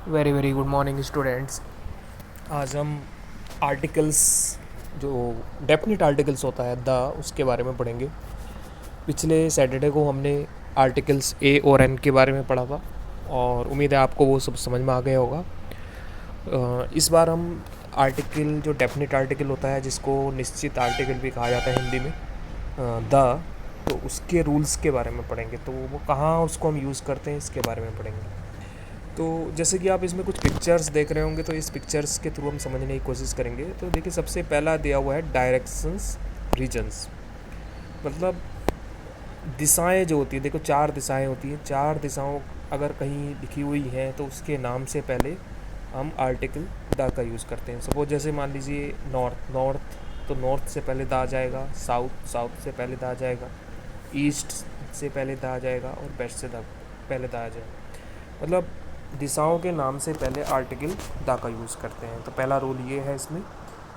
Very very good morning students. आज हम articles, जो डेफिनेट आर्टिकल्स होता है द, उसके बारे में पढ़ेंगे। पिछले सैटरडे को हमने आर्टिकल्स ए और एन के बारे में पढ़ा था और उम्मीद है आपको वो सब समझ में आ गया होगा। इस बार हम आर्टिकल, जो डेफिनेट आर्टिकल होता है जिसको निश्चित आर्टिकल भी कहा जाता है हिंदी में, द, तो उसके रूल्स के बारे में पढ़ेंगे। तो वो कहाँ उसको हम यूज़ करते हैं इसके बारे में पढ़ेंगे। तो जैसे कि आप इसमें कुछ पिक्चर्स देख रहे होंगे, तो इस पिक्चर्स के थ्रू हम समझने की कोशिश करेंगे। तो देखिए, सबसे पहला दिया हुआ है डायरेक्शंस रीजन्स, मतलब दिशाएं जो होती है। देखो, चार दिशाएं होती हैं। चार दिशाओं अगर कहीं लिखी हुई हैं तो उसके नाम से पहले हम आर्टिकल द का यूज़ करते हैं। सपोज जैसे मान लीजिए नॉर्थ, नॉर्थ, तो नॉर्थ से पहले द आ जाएगा। साउथ, साउथ से पहले द आ जाएगा। ईस्ट से पहले द आ जाएगा और वेस्ट से पहले द आ जाएगा। मतलब दिशाओं के नाम से पहले आर्टिकल द का यूज़ करते हैं। तो पहला रूल ये है इसमें।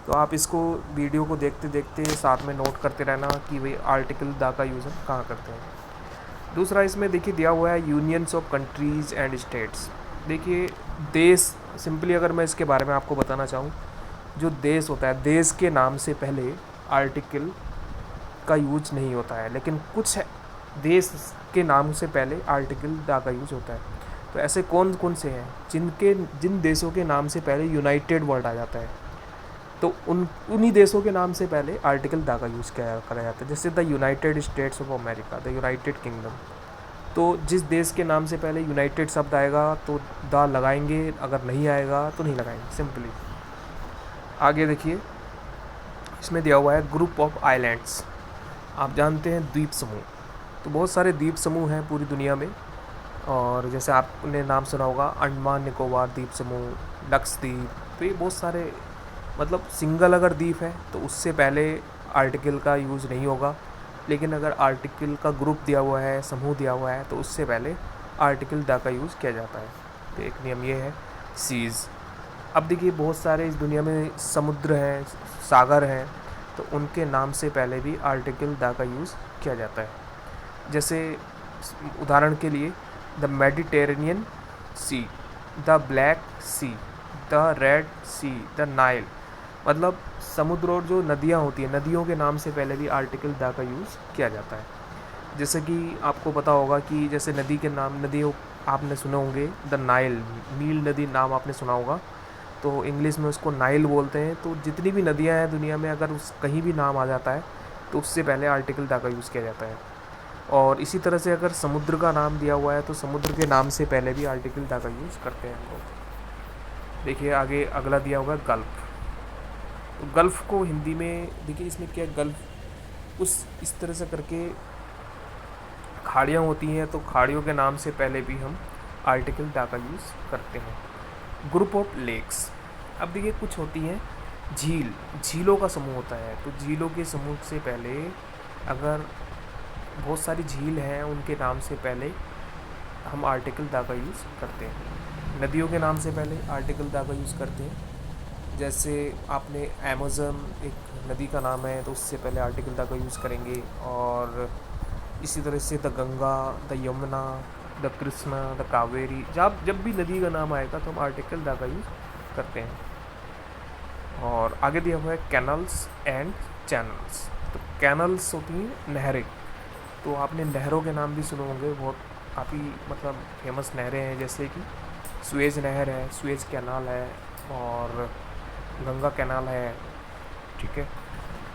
तो आप इसको वीडियो को देखते देखते साथ में नोट करते रहना कि भाई आर्टिकल द का यूज़ हम कहाँ करते हैं। दूसरा इसमें देखिए दिया हुआ है unions of countries and states. देखिए, देश, सिंपली अगर मैं इसके बारे में आपको बताना चाहूँ, जो देश होता है, देश के नाम से पहले आर्टिकल का यूज नहीं होता है, लेकिन कुछ देश के नाम से पहले आर्टिकल द का यूज होता है। तो ऐसे कौन कौन से हैं जिन देशों के नाम से पहले यूनाइटेड वर्ड आ जाता है, तो उन्हीं देशों के नाम से पहले आर्टिकल द का यूज़ करा जाता है। जैसे the United states of America, the United kingdom. तो जिस देश के नाम से पहले यूनाइटेड शब्द आएगा तो द लगाएंगे, अगर नहीं आएगा तो नहीं लगाएंगे, सिंपली। आगे देखिए, इसमें दिया हुआ है ग्रुप ऑफ आइलैंड्स। आप जानते हैं द्वीप समूह। तो बहुत सारे द्वीप समूह हैं पूरी दुनिया में, और जैसे आपने नाम सुना होगा अंडमान निकोबार द्वीप समूह, लक्षद्वीप। तो ये बहुत सारे, मतलब सिंगल अगर द्वीप है तो उससे पहले आर्टिकल का यूज़ नहीं होगा, लेकिन अगर आर्टिकल का ग्रुप दिया हुआ है, समूह दिया हुआ है, तो उससे पहले आर्टिकल द का यूज़ किया जाता है। तो एक नियम ये है। सीज़, अब देखिए बहुत सारे इस दुनिया में समुद्र हैं, सागर हैं, तो उनके नाम से पहले भी आर्टिकल द का यूज़ किया जाता है। जैसे उदाहरण के लिए the Mediterranean sea, the black sea, the red sea, the Nile. मतलब समुद्र और जो नदियाँ होती हैं, नदियों के नाम से पहले भी आर्टिकल द का यूज़ किया जाता है। जैसे कि आपको पता होगा कि जैसे नदी के नाम, नदियों आपने सुने होंगे, द नाइल, नील नदी नाम आपने सुना होगा, तो इंग्लिश में उसको नाइल बोलते हैं। तो जितनी भी नदियाँ हैं दुनिया में, अगर उस कहीं भी नाम आ जाता है तो उससे पहले आर्टिकल द का यूज़ किया जाता है। और इसी तरह से अगर समुद्र का नाम दिया हुआ है तो समुद्र के नाम से पहले भी आर्टिकल द का यूज़ करते हैं हम लोग। देखिए आगे अगला दिया हुआ है गल्फ़। तो गल्फ़ को हिंदी में देखिए, इसमें क्या, गल्फ़ उस इस तरह से करके खाड़ियाँ होती हैं, तो खाड़ियों के नाम से पहले भी हम आर्टिकल द का यूज़ करते हैं। ग्रुप ऑफ लेक्स, अब देखिए कुछ होती हैं झील, झीलों का समूह होता है। तो झीलों के समूह से पहले, अगर बहुत सारी झील हैं, उनके नाम से पहले हम आर्टिकल द का यूज़ करते हैं। नदियों के नाम से पहले आर्टिकल द का यूज़ करते हैं। जैसे आपने अमेज़न एक नदी का नाम है, तो उससे पहले आर्टिकल द का यूज़ करेंगे। और इसी तरह से the Ganga, the Yamuna, the Krishna, the Kaveri, जब भी नदी का नाम आएगा तो हम आर्टिकल द का यूज़ करते हैं। और आगे दिया हुआ है कैनल्स एंड चैनल्स। तो कैनल्स होती हैं नहरें। तो आपने नहरों के नाम भी सुने होंगे, बहुत काफ़ी मतलब फेमस नहरें हैं, जैसे कि सुएज नहर है, सुएज कैनाल है, और गंगा कैनाल है। ठीक है।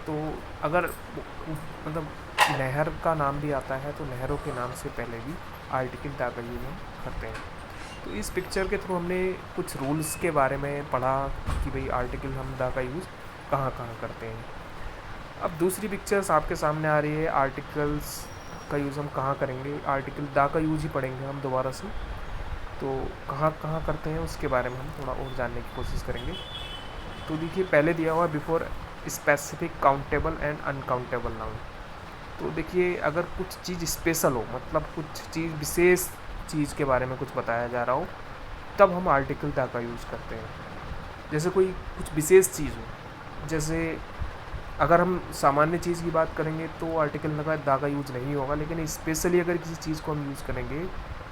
तो अगर मतलब नहर का नाम भी आता है तो नहरों के नाम से पहले भी आर्टिकल द का यूज़ हम करते हैं। तो इस पिक्चर के थ्रू हमने कुछ रूल्स के बारे में पढ़ा कि भाई आर्टिकल हम द का यूज़ कहाँ कहाँ करते हैं। अब दूसरी पिक्चर्स आपके सामने आ रही है, आर्टिकल्स का यूज़ हम कहाँ करेंगे, आर्टिकल द का यूज़ ही पढ़ेंगे हम दोबारा से। तो कहाँ कहाँ करते हैं उसके बारे में हम थोड़ा और जानने की कोशिश करेंगे। तो देखिए, पहले दिया हुआ है before specific countable and uncountable noun. तो देखिए, अगर कुछ चीज़ स्पेशल हो, मतलब कुछ चीज़ विशेष चीज़ के बारे में कुछ बताया जा रहा हो, तब हम आर्टिकल द का यूज़ करते हैं। जैसे कोई कुछ विशेष चीज़ हो, जैसे अगर हम सामान्य चीज़ की बात करेंगे तो आर्टिकल द का यूज़ नहीं होगा, लेकिन स्पेशली अगर किसी चीज़ को हम यूज़ करेंगे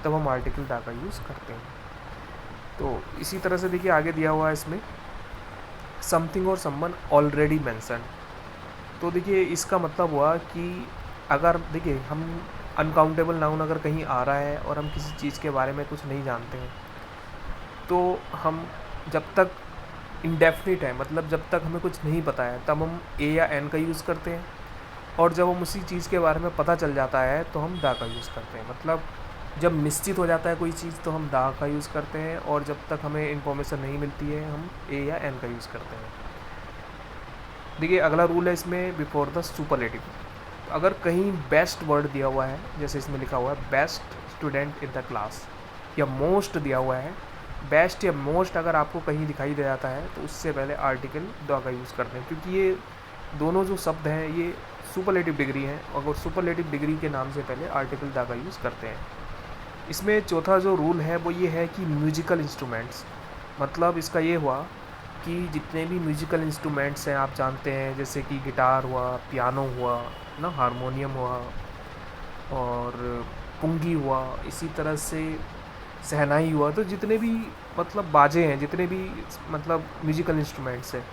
तब हम आर्टिकल द का यूज़ करते हैं। तो इसी तरह से देखिए आगे दिया हुआ है इसमें समथिंग और समवन ऑलरेडी मैंसन। तो देखिए इसका मतलब हुआ कि अगर देखिए हम अनकाउंटेबल नाउन अगर कहीं आ रहा है और हम किसी चीज़ के बारे में कुछ नहीं जानते हैं, तो हम जब तक इंडेफिनिट है, मतलब जब तक हमें कुछ नहीं पता है, तब हम ए या एन का यूज़ करते हैं, और जब हम उसी चीज़ के बारे में पता चल जाता है तो हम दा का यूज़ करते हैं। मतलब जब निश्चित हो जाता है कोई चीज़ तो हम दा का यूज़ करते हैं, और जब तक हमें इन्फॉर्मेशन नहीं मिलती है हम ए या एन का यूज़ करते हैं। देखिए अगला रूल है इसमें बिफोर द सुपरलेटिव। अगर कहीं बेस्ट वर्ड दिया हुआ है, जैसे इसमें लिखा हुआ है best student in the class, या मोस्ट दिया हुआ है, बेस्ट या मोस्ट अगर आपको कहीं दिखाई दे जाता है तो उससे पहले आर्टिकल द का यूज़ करते हैं, क्योंकि ये दोनों जो शब्द हैं ये सुपरलेटिव डिग्री हैं, और सुपरलेटिव डिग्री के नाम से पहले आर्टिकल द का यूज़ करते हैं। इसमें चौथा जो रूल है वो ये है कि म्यूजिकल इंस्ट्रूमेंट्स, मतलब इसका ये हुआ कि जितने भी म्यूजिकल इंस्ट्रूमेंट्स हैं आप जानते हैं, जैसे कि गिटार हुआ, पियानो हुआ ना, हारमोनियम हुआ, और पुंगी हुआ, इसी तरह से शहनाई हुआ, तो जितने भी मतलब बाजे हैं, जितने भी मतलब म्यूजिकल इंस्ट्रूमेंट्स हैं,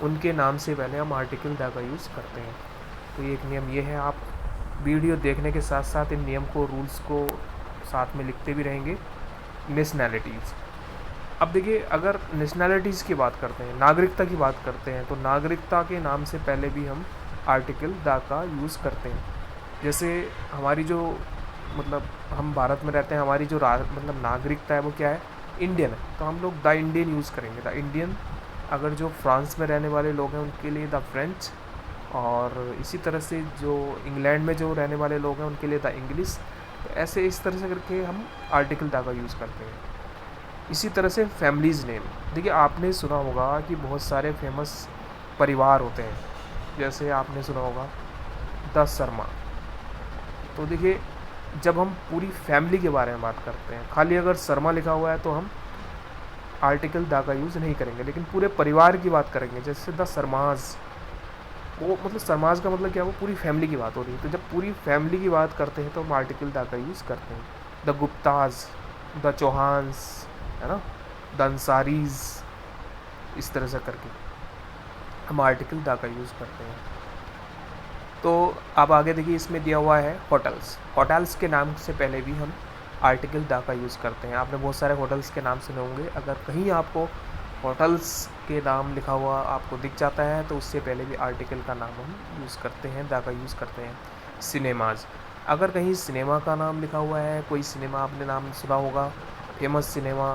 उनके नाम से पहले हम आर्टिकल द का यूज़ करते हैं। तो ये एक नियम ये है, आप वीडियो देखने के साथ साथ इन नियम को, रूल्स को साथ में लिखते भी रहेंगे। नेशनैलिटीज़, अब देखिए अगर नेशनैलिटीज़ की बात करते हैं, नागरिकता की बात करते हैं, तो नागरिकता के नाम से पहले भी हम आर्टिकल द का यूज़ करते हैं। जैसे हमारी जो मतलब हम भारत में रहते हैं, हमारी जो मतलब नागरिकता है वो क्या है, इंडियन है, तो हम लोग द इंडियन यूज़ करेंगे, द इंडियन। अगर जो फ्रांस में रहने वाले लोग हैं उनके लिए द फ्रेंच, और इसी तरह से जो इंग्लैंड में जो रहने वाले लोग हैं उनके लिए द इंग्लिश। तो ऐसे इस तरह से करके हम आर्टिकल द का यूज़ करते हैं। इसी तरह से फैमिलीज़ नेम, देखिए आपने सुना होगा कि बहुत सारे फेमस परिवार होते हैं, जैसे आपने सुना होगा द शर्मा। तो देखिए जब हम पूरी फैमिली के बारे में बात करते हैं, खाली अगर शर्मा लिखा हुआ है तो हम आर्टिकल द का यूज़ नहीं करेंगे, लेकिन पूरे परिवार की बात करेंगे, जैसे द शर्माज, वो मतलब शर्माज का मतलब क्या, वो पूरी फैमिली की बात हो रही है, तो जब पूरी फैमिली की बात करते हैं तो हम आर्टिकल द का यूज़ करते हैं। द गुप्ताज, द चौहान्स, है ना, द अंसारीज, इस तरह से करके हम आर्टिकल द का यूज़ करते हैं। तो अब आगे देखिए इसमें दिया हुआ है होटल्स। होटल्स के नाम से पहले भी हम आर्टिकल द का यूज़ करते हैं। आपने बहुत सारे होटल्स के नाम सुने होंगे, अगर कहीं आपको होटल्स के नाम लिखा हुआ आपको दिख जाता है तो उससे पहले भी आर्टिकल का नाम हम यूज़ करते हैं, द का यूज़ करते हैं। सिनेमाज, अगर कहीं सिनेमा का नाम लिखा हुआ है, कोई सिनेमा आपने नाम सुना होगा, फेमस सिनेमा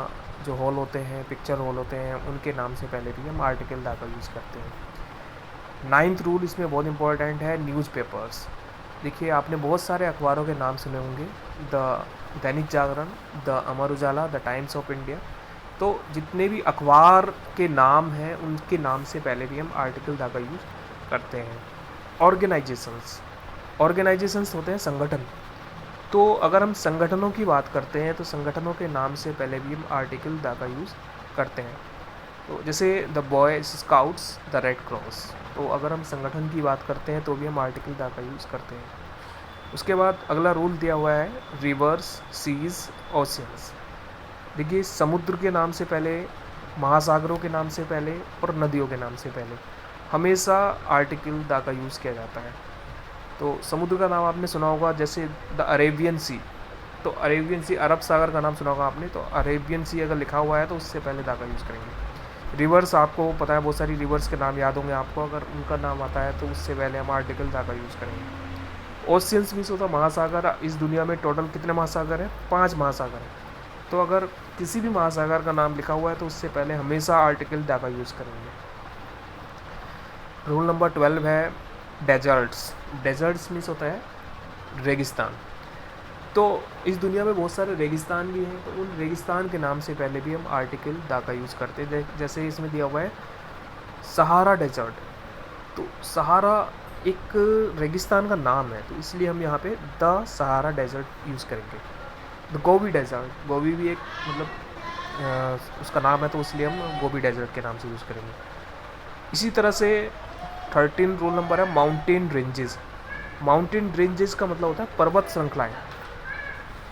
जो हॉल होते हैं, पिक्चर हॉल होते हैं, उनके नाम से पहले भी हम आर्टिकल द का यूज़ करते हैं। 9th रूल इसमें बहुत इंपॉर्टेंट है, न्यूज़पेपर्स। देखिए आपने बहुत सारे अखबारों के नाम सुने होंगे, the Dainik Jagran, the Amar Ujala, the Times of India. तो जितने भी अखबार के नाम हैं उनके नाम से पहले भी हम आर्टिकल द का यूज़ करते हैं। ऑर्गेनाइजेशंस, ऑर्गेनाइजेशंस होते हैं संगठन, तो अगर हम संगठनों की बात करते हैं तो संगठनों के नाम से पहले भी हम आर्टिकल द का यूज़ करते हैं। तो जैसे the boy scouts, the red cross, तो अगर हम संगठन की बात करते हैं तो भी हम आर्टिकल द का यूज़ करते हैं। उसके बाद अगला रूल दिया हुआ है रिवर्स, सीज, ओशियंस। देखिए समुद्र के नाम से पहले, महासागरों के नाम से पहले और नदियों के नाम से पहले हमेशा आर्टिकल द का यूज़ किया जाता है। तो समुद्र का नाम आपने सुना होगा, जैसे द अरेबियन सी, तो अरेबियन सी, अरब सागर का नाम सुना होगा आपने, तो अरेबियन सी अगर लिखा हुआ है तो उससे पहले द का यूज़ करेंगे। रिवर्स, आपको पता है बहुत सारी रिवर्स के नाम याद होंगे आपको, अगर उनका नाम आता है तो उससे पहले हम आर्टिकल द का यूज़ करेंगे। ओशियंस मीन्स होता महासागर। इस दुनिया में टोटल कितने महासागर हैं, 5 महासागर हैं, तो अगर किसी भी महासागर का नाम लिखा हुआ है तो उससे पहले हमेशा आर्टिकल द का यूज़ करेंगे। रूल नंबर 12 है डेजर्ट्स। डेजर्ट्स मीन्स होता है रेगिस्तान। तो इस दुनिया में बहुत सारे रेगिस्तान भी हैं, तो उन रेगिस्तान के नाम से पहले भी हम आर्टिकल द का यूज़ करते हैं। जैसे इसमें दिया हुआ है सहारा डेजर्ट, तो सहारा एक रेगिस्तान का नाम है, तो इसलिए हम यहाँ पे द सहारा डेजर्ट यूज़ करेंगे। द गोबी डेजर्ट, गोबी भी एक मतलब उसका नाम है, तो इसलिए हम गोबी डेजर्ट के नाम से यूज़ करेंगे। इसी तरह से 13 रूल नंबर है माउंटेन रेंजेस। माउंटेन रेंजेस का मतलब होता है पर्वत श्रृंखलाएँ।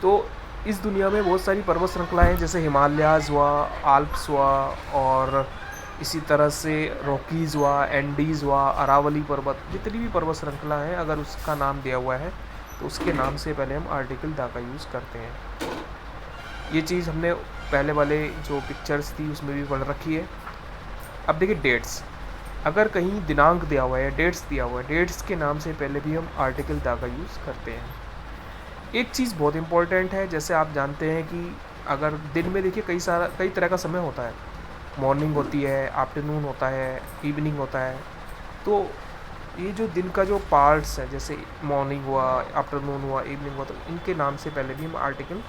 तो इस दुनिया में बहुत सारी पर्वत श्रृंखलाएँ हैं, जैसे हिमालयाज़ हुआ, आल्प्स हुआ, और इसी तरह से रॉकीज़ हुआ, एंडीज़ हुआ, अरावली पर्वत, जितनी भी पर्वत श्रृंखला है अगर उसका नाम दिया हुआ है तो उसके नाम से पहले हम आर्टिकल द का यूज़ करते हैं। ये चीज़ हमने पहले वाले जो पिक्चर्स थी उसमें भी पढ़ रखी है। अब देखिए डेट्स, अगर कहीं दिनांक दिया हुआ है, डेट्स दिया हुआ है, डेट्स के नाम से पहले भी हम आर्टिकल द का यूज़ करते हैं। एक चीज़ बहुत इंपॉर्टेंट है, जैसे आप जानते हैं कि अगर दिन में देखिए कई तरह का समय होता है, मॉर्निंग होती है, आफ्टरनून होता है, इवनिंग होता है। तो ये जो दिन का जो पार्ट्स हैं, जैसे मॉर्निंग हुआ, आफ्टरनून हुआ, इवनिंग हुआ, तो इनके नाम से पहले भी हम आर्टिकल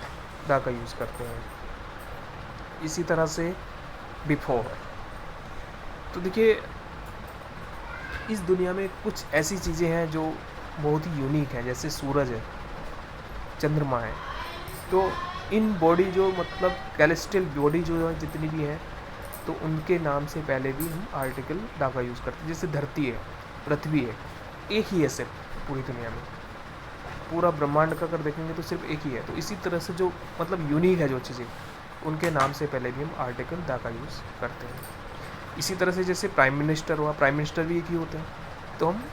द का यूज़ करते हैं। इसी तरह से बिफोर है। तो देखिए इस दुनिया में कुछ ऐसी चीज़ें हैं जो बहुत ही यूनिक हैं, जैसे सूरज है, चंद्रमा है। तो इन बॉडी जो मतलब कैलेस्टियल बॉडी जो है जितनी भी हैं, तो उनके नाम से पहले भी हम आर्टिकल द का यूज़ करते हैं। जैसे धरती है, पृथ्वी है, एक ही है सिर्फ पूरी दुनिया में, पूरा ब्रह्मांड का अगर देखेंगे तो सिर्फ एक ही है। तो इसी तरह से जो मतलब यूनिक है जो चीज़ें, उनके नाम से पहले भी हम आर्टिकल द का यूज़ करते हैं। इसी तरह से जैसे प्राइम मिनिस्टर हुआ, प्राइम मिनिस्टर भी एक ही होते हैं, तो हम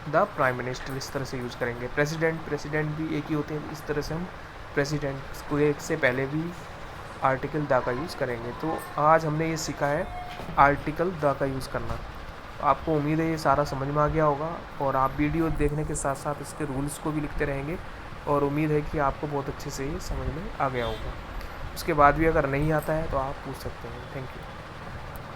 द प्राइम मिनिस्टर इस तरह से यूज़ करेंगे। प्रेसिडेंट भी एक ही होते हैं, इस तरह से हम प्रेसिडेंट को एक से पहले भी आर्टिकल द का यूज़ करेंगे। तो आज हमने ये सीखा है आर्टिकल द का यूज़ करना। आपको उम्मीद है ये सारा समझ में आ गया होगा, और आप वीडियो देखने के साथ साथ इसके रूल्स को भी लिखते रहेंगे, और उम्मीद है कि आपको बहुत अच्छे से ये समझ में आ गया होगा। उसके बाद भी अगर नहीं आता है तो आप पूछ सकते हैं। Thank you.